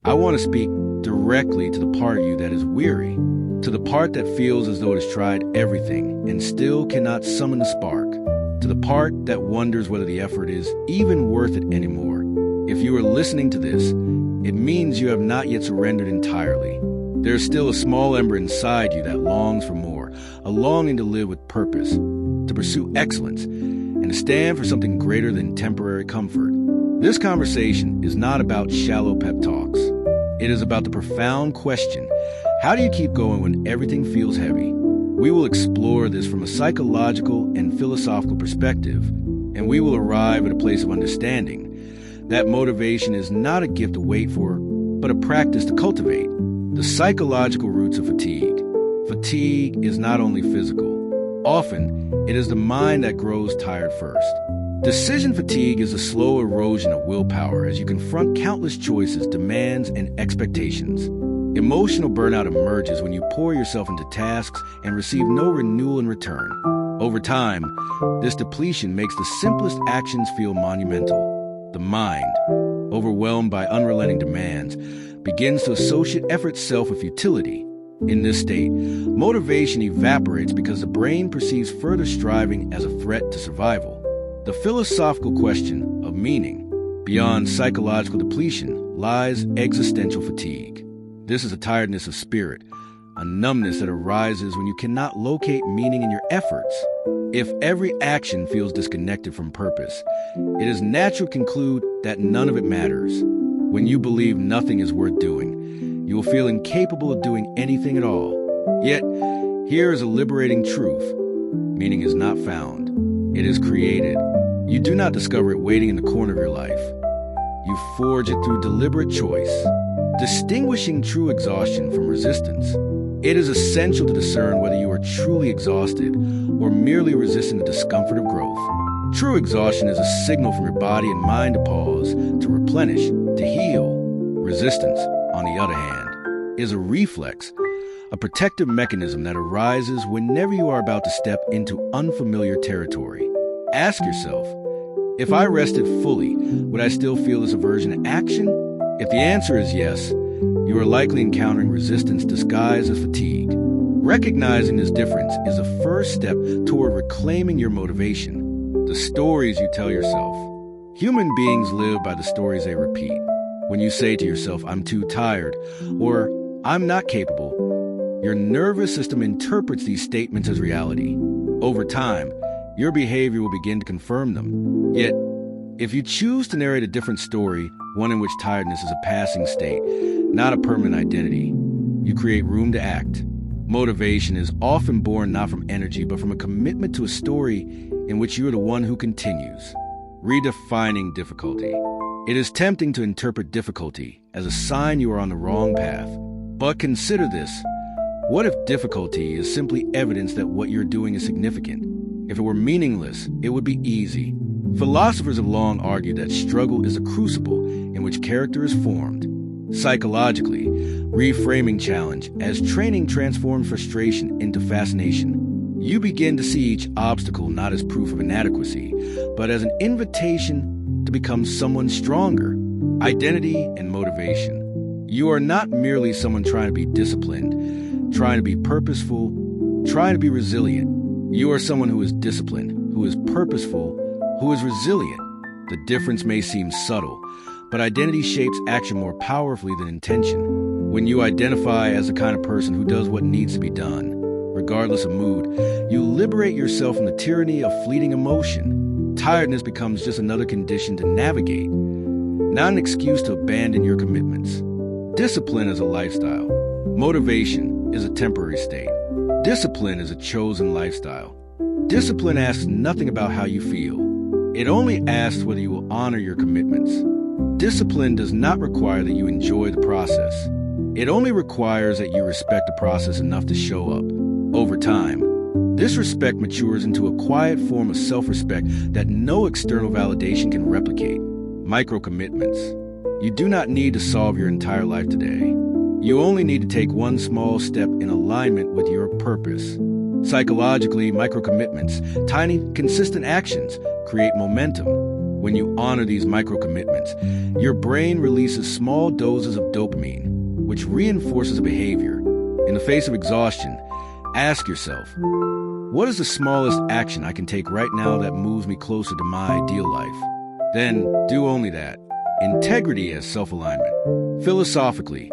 I want to speak directly to the part of you that is weary, to the part that feels as though it has tried everything and still cannot summon the spark, to the part that wonders whether the effort is even worth it anymore. If you are listening to this, it means you have not yet surrendered entirely. There is still a small ember inside you that longs for more, a longing to live with purpose, to pursue excellence, and to stand for something greater than temporary comfort. This conversation is not about shallow pep talks. It is about the profound question, how do you keep going when everything feels heavy? We will explore this from a psychological and philosophical perspective, and we will arrive at a place of understanding that motivation is not a gift to wait for, but a practice to cultivate. The psychological roots of fatigue. Fatigue is not only physical. Often, it is the mind that grows tired first. Decision fatigue is a slow erosion of willpower as you confront countless choices, demands, and expectations. Emotional burnout emerges when you pour yourself into tasks and receive no renewal in return. Over time, this depletion makes the simplest actions feel monumental. The mind, overwhelmed by unrelenting demands, begins to associate effort itself with futility. In this state, motivation evaporates because the brain perceives further striving as a threat to survival. The philosophical question of meaning, beyond psychological depletion, lies existential fatigue. This is a tiredness of spirit, a numbness that arises when you cannot locate meaning in your efforts. If every action feels disconnected from purpose, it is natural to conclude that none of it matters. When you believe nothing is worth doing, you will feel incapable of doing anything at all. Yet, here is a liberating truth. Meaning is not found. It is created. You do not discover it waiting in the corner of your life. You forge it through deliberate choice, distinguishing true exhaustion from resistance. It is essential to discern whether you are truly exhausted or merely resisting the discomfort of growth. True exhaustion is a signal from your body and mind to pause, to replenish, to heal. Resistance, on the other hand, is a reflex, a protective mechanism that arises whenever you are about to step into unfamiliar territory. Ask yourself, if I rested fully, would I still feel this aversion to action? If the answer is yes, you are likely encountering resistance disguised as fatigue. Recognizing this difference is a first step toward reclaiming your motivation. The stories you tell yourself. Human beings live by the stories they repeat. When you say to yourself, I'm too tired, or I'm not capable, your nervous system interprets these statements as reality. Over time, your behavior will begin to confirm them. Yet, if you choose to narrate a different story, one in which tiredness is a passing state, not a permanent identity, you create room to act. Motivation is often born not from energy, but from a commitment to a story in which you are the one who continues. Redefining difficulty. It is tempting to interpret difficulty as a sign you are on the wrong path. But consider this. What if difficulty is simply evidence that what you're doing is significant? If it were meaningless, it would be easy. Philosophers have long argued that struggle is a crucible in which character is formed. Psychologically, reframing challenge as training transforms frustration into fascination. You begin to see each obstacle not as proof of inadequacy, but as an invitation to become someone stronger. Identity and motivation. You are not merely someone trying to be disciplined, trying to be purposeful, trying to be resilient. You are someone who is disciplined, who is purposeful, who is resilient. The difference may seem subtle, but identity shapes action more powerfully than intention. When you identify as the kind of person who does what needs to be done, regardless of mood, you liberate yourself from the tyranny of fleeting emotion. Tiredness becomes just another condition to navigate, not an excuse to abandon your commitments. Discipline is a lifestyle. Motivation is a temporary state. Discipline is a chosen lifestyle. Discipline asks nothing about how you feel. It only asks whether you will honor your commitments. Discipline does not require that you enjoy the process. It only requires that you respect the process enough to show up. Over time, this respect matures into a quiet form of self-respect that no external validation can replicate. Micro-commitments. You do not need to solve your entire life today. You only need to take one small step in alignment with your purpose. Psychologically, micro-commitments, tiny, consistent actions, create momentum. When you honor these micro-commitments, your brain releases small doses of dopamine, which reinforces a behavior. In the face of exhaustion, ask yourself, what is the smallest action I can take right now that moves me closer to my ideal life? Then do only that. Integrity as self-alignment. Philosophically,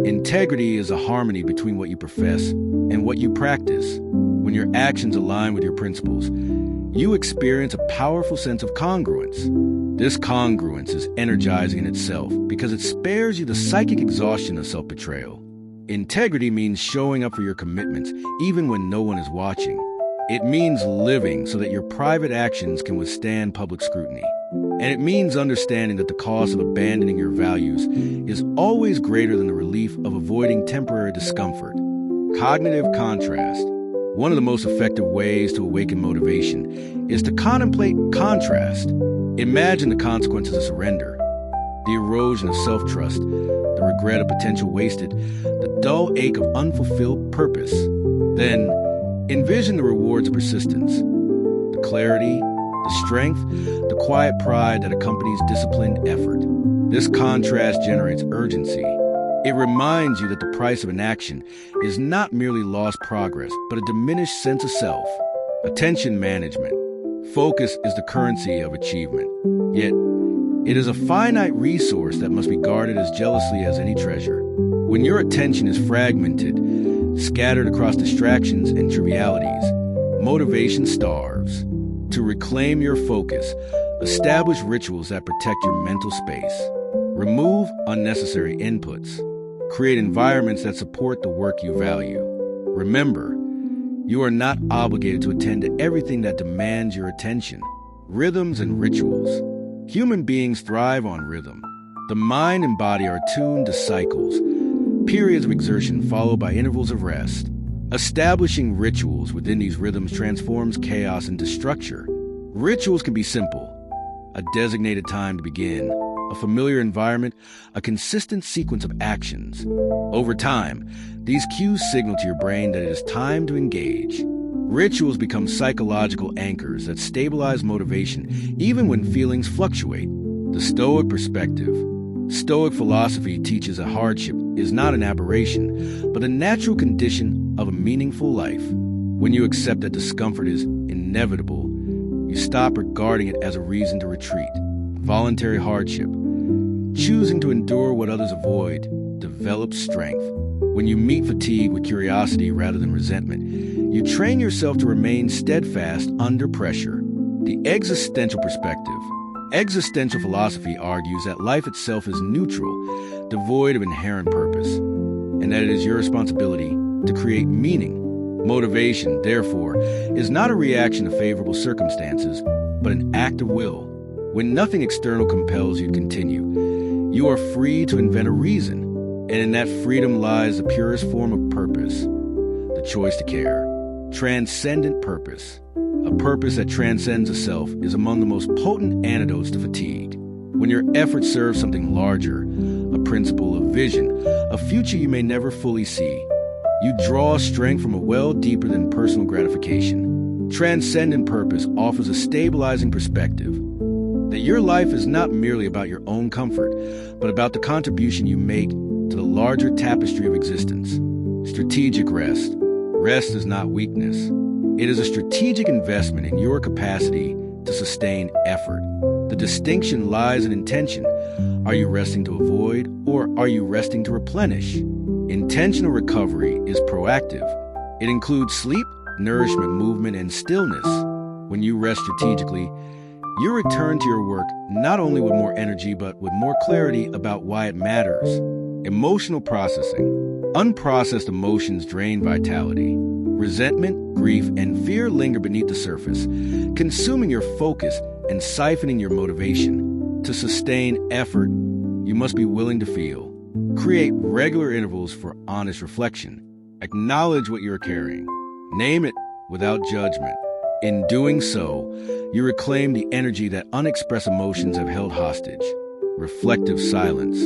integrity is a harmony between what you profess and what you practice. When your actions align with your principles, you experience a powerful sense of congruence. This congruence is energizing in itself because it spares you the psychic exhaustion of self-betrayal. Integrity means showing up for your commitments even when no one is watching. It means living so that your private actions can withstand public scrutiny. And it means understanding that the cost of abandoning your values is always greater than the relief of avoiding temporary discomfort. Cognitive contrast. One of the most effective ways to awaken motivation is to contemplate contrast. Imagine the consequences of surrender, the erosion of self-trust, the regret of potential wasted, the dull ache of unfulfilled purpose. Then, envision the rewards of persistence, the clarity, the strength, the quiet pride that accompanies disciplined effort. This contrast generates urgency. It reminds you that the price of inaction is not merely lost progress, but a diminished sense of self. Attention management. Focus is the currency of achievement. Yet, it is a finite resource that must be guarded as jealously as any treasure. When your attention is fragmented, scattered across distractions and trivialities, motivation starves. To reclaim your focus, establish rituals that protect your mental space. Remove unnecessary inputs. Create environments that support the work you value. Remember, you are not obligated to attend to everything that demands your attention. Rhythms and rituals. Human beings thrive on rhythm. The mind and body are tuned to cycles, periods of exertion followed by intervals of rest. Establishing rituals within these rhythms transforms chaos into structure. Rituals can be simple: a designated time to begin, a familiar environment, a consistent sequence of actions. Over time, these cues signal to your brain that it is time to engage. Rituals become psychological anchors that stabilize motivation even when feelings fluctuate. The Stoic perspective. Stoic philosophy teaches that hardship is not an aberration, but a natural condition of a meaningful life. When you accept that discomfort is inevitable, you stop regarding it as a reason to retreat. Voluntary hardship. Choosing to endure what others avoid develops strength. When you meet fatigue with curiosity rather than resentment, you train yourself to remain steadfast under pressure. The existential perspective. Existential philosophy argues that life itself is neutral, devoid of inherent purpose, and that it is your responsibility to create meaning. Motivation, therefore, is not a reaction to favorable circumstances, but an act of will. When nothing external compels you to continue, you are free to invent a reason, and in that freedom lies the purest form of purpose, the choice to care. Transcendent purpose. A purpose that transcends the self is among the most potent antidotes to fatigue. When your efforts serve something larger, a principle, a vision, a future you may never fully see, you draw strength from a well deeper than personal gratification. Transcendent purpose offers a stabilizing perspective that your life is not merely about your own comfort, but about the contribution you make to the larger tapestry of existence. Strategic rest. Rest is not weakness. It is a strategic investment in your capacity to sustain effort. The distinction lies in intention. Are you resting to avoid, or are you resting to replenish? Intentional recovery is proactive. It includes sleep, nourishment, movement, and stillness. When you rest strategically, you return to your work not only with more energy, but with more clarity about why it matters. Emotional processing. Unprocessed emotions drain vitality. Resentment, grief, and fear linger beneath the surface, consuming your focus and siphoning your motivation. To sustain effort, you must be willing to feel. Create regular intervals for honest reflection. Acknowledge what you're carrying. Name it without judgment. In doing so, you reclaim the energy that unexpressed emotions have held hostage. Reflective silence.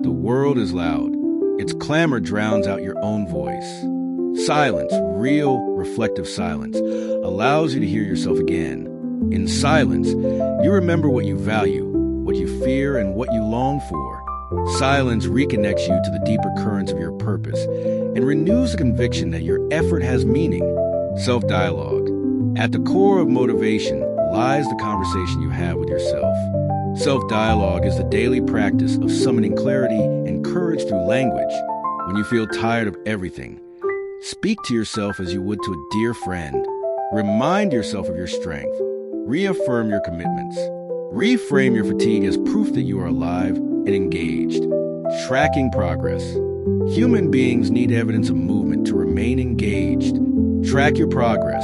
The world is loud. Its clamor drowns out your own voice. Silence, real, reflective silence, allows you to hear yourself again. In silence, you remember what you value, what you fear, and what you long for. Silence reconnects you to the deeper currents of your purpose and renews the conviction that your effort has meaning. Self-dialogue. At the core of motivation lies the conversation you have with yourself. Self-dialogue is the daily practice of summoning clarity and courage through language. When you feel tired of everything, speak to yourself as you would to a dear friend. Remind yourself of your strength. Reaffirm your commitments. Reframe your fatigue as proof that you are alive and engaged. Tracking progress. Human beings need evidence of movement to remain engaged. Track your progress,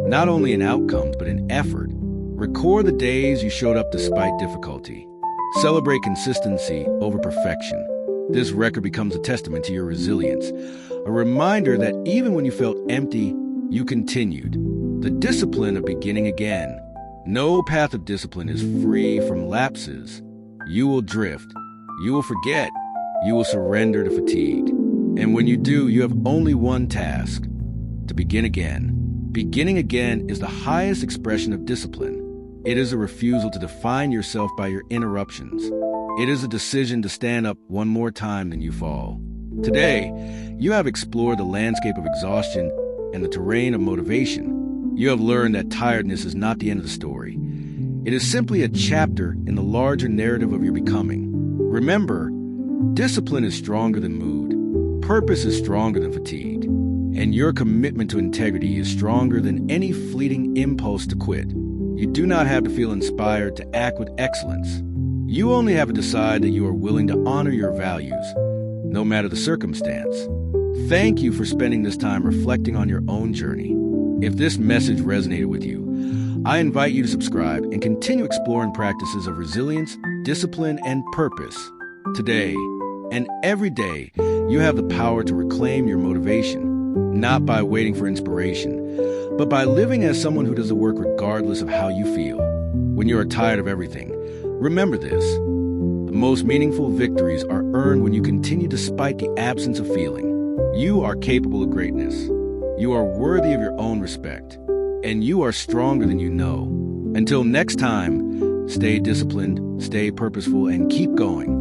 not only in outcomes, but in effort. Record the days you showed up despite difficulty. Celebrate consistency over perfection. This record becomes a testament to your resilience, a reminder that even when you felt empty, you continued. The discipline of beginning again. No path of discipline is free from lapses. You will drift. You will forget. You will surrender to fatigue. And when you do, you have only one task: to begin again. Beginning again is the highest expression of discipline. It is a refusal to define yourself by your interruptions. It is a decision to stand up one more time than you fall. Today, you have explored the landscape of exhaustion and the terrain of motivation. You have learned that tiredness is not the end of the story. It is simply a chapter in the larger narrative of your becoming. Remember, discipline is stronger than mood. Purpose is stronger than fatigue. And your commitment to integrity is stronger than any fleeting impulse to quit. You do not have to feel inspired to act with excellence. You only have to decide that you are willing to honor your values, no matter the circumstance. Thank you for spending this time reflecting on your own journey. If this message resonated with you, I invite you to subscribe and continue exploring practices of resilience, discipline, and purpose. Today, and every day, you have the power to reclaim your motivation, not by waiting for inspiration, but by living as someone who does the work regardless of how you feel. When you are tired of everything, remember this: the most meaningful victories are earned when you continue despite the absence of feeling. You are capable of greatness. You are worthy of your own respect, and you are stronger than you know. Until next time, stay disciplined, stay purposeful, and keep going.